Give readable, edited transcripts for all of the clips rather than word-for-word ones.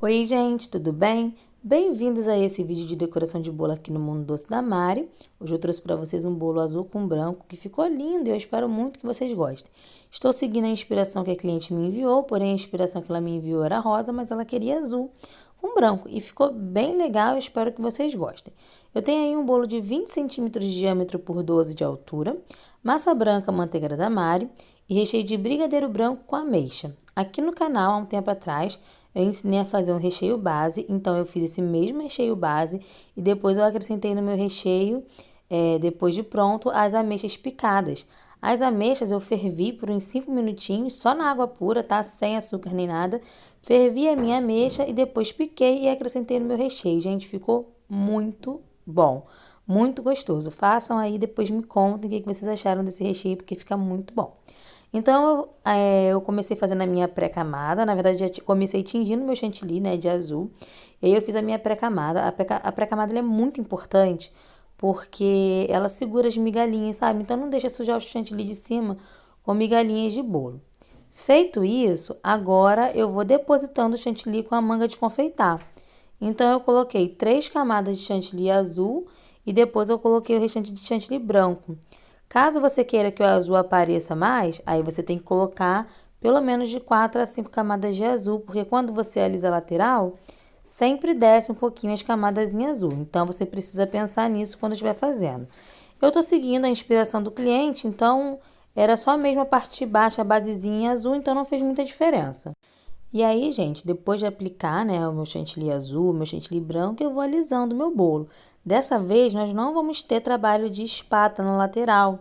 Oi, gente, tudo bem? Bem-vindos a esse vídeo de decoração de bolo aqui no Mundo Doce da Mari. Hoje eu trouxe para vocês um bolo azul com branco que ficou lindo e eu espero muito que vocês gostem. Estou seguindo a inspiração que a cliente me enviou, porém a inspiração que ela me enviou era rosa, mas ela queria azul com branco e ficou bem legal, eu espero que vocês gostem. Eu tenho aí um bolo de 20 centímetros de diâmetro por 12 de altura, massa branca manteiga da Mari e recheio de brigadeiro branco com ameixa. Aqui no canal, há um tempo atrás, eu ensinei a fazer um recheio base, então eu fiz esse mesmo recheio base e depois eu acrescentei no meu recheio, depois de pronto, as ameixas picadas. As ameixas eu fervi por uns 5 minutinhos, só na água pura, tá? Sem açúcar nem nada. Fervi a minha ameixa e depois piquei e acrescentei no meu recheio. Gente, ficou muito bom, muito gostoso. Façam aí, depois me contem o que vocês acharam desse recheio, porque fica muito bom. Então, eu comecei fazendo a minha pré-camada. Na verdade, já comecei tingindo meu chantilly, né, de azul. E aí eu fiz a minha pré-camada. A pré-camada é muito importante porque ela segura as migalhinhas, sabe? Então, não deixa sujar o chantilly de cima com migalhinhas de bolo. Feito isso, agora eu vou depositando o chantilly com a manga de confeitar. Então, eu coloquei 3 camadas de chantilly azul e depois eu coloquei o restante de chantilly branco. Caso você queira que o azul apareça mais, aí você tem que colocar pelo menos de 4 a 5 camadas de azul, porque quando você alisa a lateral, sempre desce um pouquinho as camadas em azul. Então, você precisa pensar nisso quando estiver fazendo. Eu estou seguindo a inspiração do cliente, então era só mesmo a parte de baixo, a basezinha em azul, então não fez muita diferença. E aí, gente, depois de aplicar, né, o meu chantilly azul, o meu chantilly branco, eu vou alisando o meu bolo. Dessa vez, nós não vamos ter trabalho de espátula na lateral.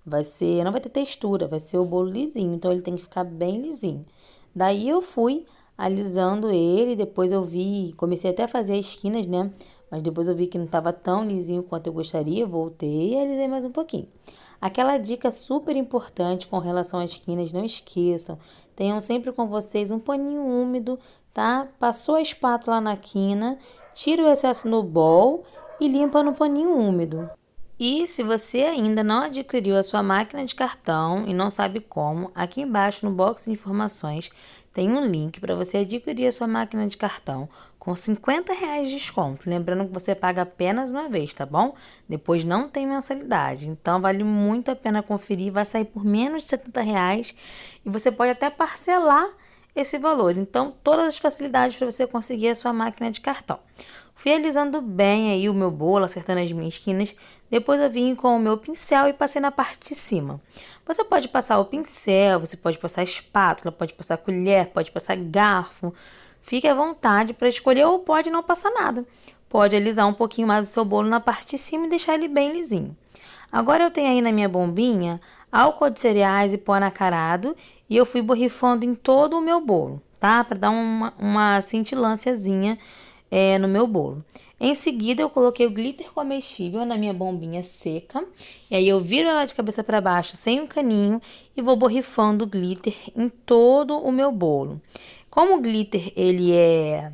Não vai ter textura, vai ser o bolo lisinho, então ele tem que ficar bem lisinho. Daí eu fui alisando ele, depois eu vi, comecei até a fazer as esquinas, né? Mas depois eu vi que não estava tão lisinho quanto eu gostaria, voltei e alisei mais um pouquinho. Aquela dica super importante com relação às quinas, não esqueçam, tenham sempre com vocês um paninho úmido, tá? Passou a espátula na quina, tira o excesso no bowl e limpa no paninho úmido. E se você ainda não adquiriu a sua máquina de cartão e não sabe como, aqui embaixo no box de informações tem um link para você adquirir a sua máquina de cartão com R$ 50 de desconto. Lembrando que você paga apenas uma vez, tá bom? Depois não tem mensalidade. Então vale muito a pena conferir, vai sair por menos de R$ 70 e você pode até parcelar esse valor. Então, todas as facilidades para você conseguir a sua máquina de cartão. Fui alisando bem aí o meu bolo, acertando as minhas esquinas. Depois eu vim com o meu pincel e passei na parte de cima. Você pode passar o pincel, você pode passar a espátula, pode passar a colher, pode passar garfo. Fique à vontade para escolher ou pode não passar nada. Pode alisar um pouquinho mais o seu bolo na parte de cima e deixar ele bem lisinho. Agora eu tenho aí na minha bombinha álcool de cereais e pó nacarado e eu fui borrifando em todo o meu bolo, tá? Para dar uma cintilânciazinha no meu bolo. Em seguida, eu coloquei o glitter comestível na minha bombinha seca. E aí, eu viro ela de cabeça para baixo sem um caninho e vou borrifando o glitter em todo o meu bolo. Como o glitter, ele é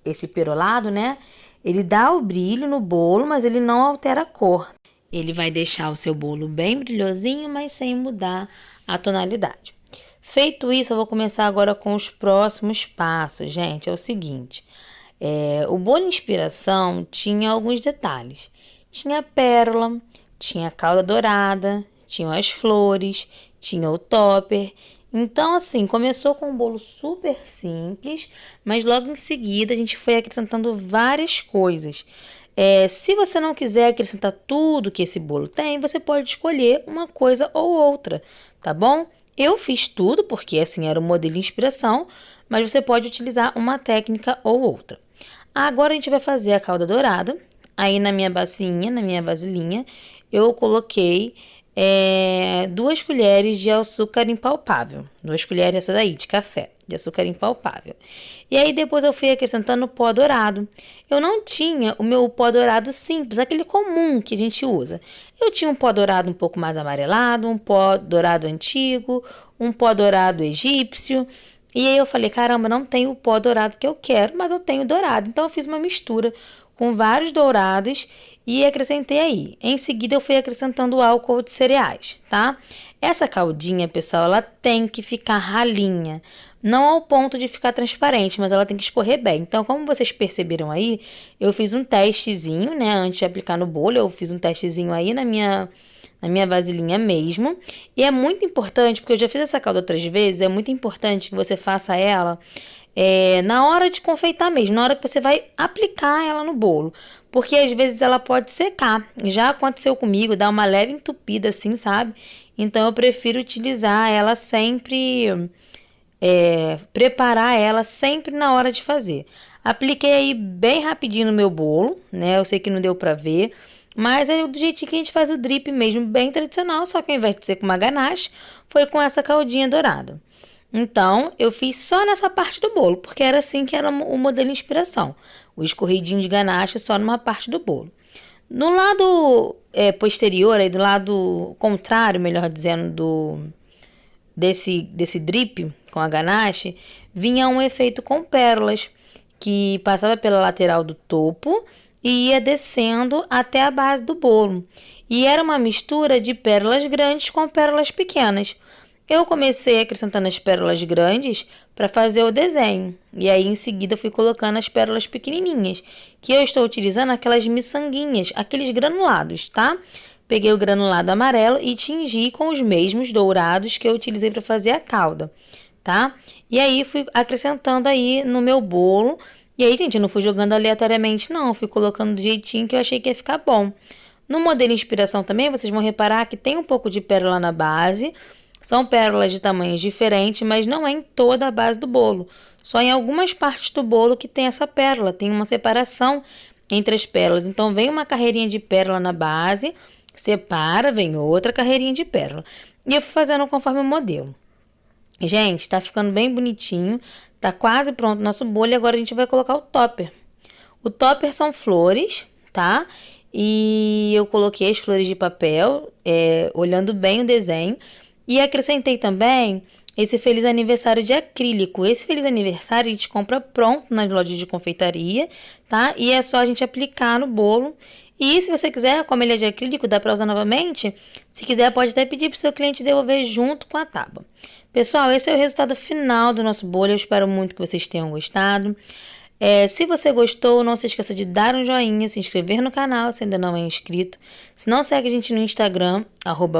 esse perolado, né? Ele dá o brilho no bolo, mas ele não altera a cor. Ele vai deixar o seu bolo bem brilhosinho, mas sem mudar a tonalidade. Feito isso, eu vou começar agora com os próximos passos, gente. É o seguinte... o bolo inspiração tinha alguns detalhes. Tinha pérola, tinha calda dourada, tinham as flores, tinha o topper. Então, assim, começou com um bolo super simples, mas logo em seguida a gente foi acrescentando várias coisas. Se você não quiser acrescentar tudo que esse bolo tem, você pode escolher uma coisa ou outra, tá bom? Eu fiz tudo porque assim era o modelo de inspiração, mas você pode utilizar uma técnica ou outra. Agora a gente vai fazer a calda dourada. Aí na minha bacinha, na minha vasilhinha, eu coloquei 2 colheres de açúcar impalpável. 2 colheres essa daí de café, de açúcar impalpável. E aí depois eu fui acrescentando pó dourado. Eu não tinha o meu pó dourado simples, aquele comum que a gente usa. Eu tinha um pó dourado um pouco mais amarelado, um pó dourado antigo, um pó dourado egípcio. E aí eu falei, caramba, não tenho o pó dourado que eu quero, mas eu tenho dourado. Então eu fiz uma mistura com vários dourados e acrescentei aí. Em seguida eu fui acrescentando o álcool de cereais, tá? Essa caldinha, pessoal, ela tem que ficar ralinha. Não ao ponto de ficar transparente, mas ela tem que escorrer bem. Então, como vocês perceberam aí, eu fiz um testezinho, né? Antes de aplicar no bolo, eu fiz um testezinho aí na minha vasilhinha mesmo. E é muito importante, porque eu já fiz essa calda outras vezes, é muito importante que você faça ela na hora de confeitar mesmo, na hora que você vai aplicar ela no bolo. Porque às vezes ela pode secar. Já aconteceu comigo, dá uma leve entupida assim, sabe? Então eu prefiro utilizar ela sempre, preparar ela sempre na hora de fazer. Apliquei aí bem rapidinho no meu bolo, né? Eu sei que não deu pra ver, mas é do jeitinho que a gente faz o drip mesmo, bem tradicional, só que ao invés de ser com uma ganache, foi com essa caldinha dourada. Então, eu fiz só nessa parte do bolo, porque era assim que era o modelo de inspiração. O escorridinho de ganache só numa parte do bolo. No lado posterior, aí do lado contrário, melhor dizendo, desse drip com a ganache, vinha um efeito com pérolas, que passava pela lateral do topo e ia descendo até a base do bolo. E era uma mistura de pérolas grandes com pérolas pequenas. Eu comecei acrescentando as pérolas grandes para fazer o desenho. E aí, em seguida, fui colocando as pérolas pequenininhas, que eu estou utilizando aquelas miçanguinhas, aqueles granulados, tá? Peguei o granulado amarelo e tingi com os mesmos dourados que eu utilizei para fazer a calda, tá? E aí, fui acrescentando aí no meu bolo. E aí, gente, eu não fui jogando aleatoriamente, não. Eu fui colocando do jeitinho que eu achei que ia ficar bom. No modelo inspiração também, vocês vão reparar que tem um pouco de pérola na base. São pérolas de tamanhos diferentes, mas não é em toda a base do bolo. Só em algumas partes do bolo que tem essa pérola, tem uma separação entre as pérolas. Então, vem uma carreirinha de pérola na base, separa, vem outra carreirinha de pérola. E eu fui fazendo conforme o modelo. Gente, tá ficando bem bonitinho, tá quase pronto o nosso bolo e agora a gente vai colocar o topper. O topper são flores, tá? E eu coloquei as flores de papel, olhando bem o desenho. E acrescentei também esse feliz aniversário de acrílico. Esse feliz aniversário a gente compra pronto nas lojas de confeitaria, tá? E é só a gente aplicar no bolo. E se você quiser, como ele é de acrílico, dá para usar novamente. Se quiser, pode até pedir para o seu cliente devolver junto com a tábua. Pessoal, esse é o resultado final do nosso bolo. Eu espero muito que vocês tenham gostado. Se você gostou, não se esqueça de dar um joinha, se inscrever no canal se ainda não é inscrito. Se não segue a gente no Instagram,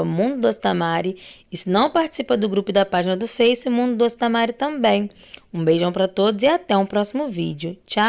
@Mundo Doce da Mari. E se não participa do grupo e da página do Face, Mundo Doce da Mari também. Um beijão para todos e até um próximo vídeo. Tchau!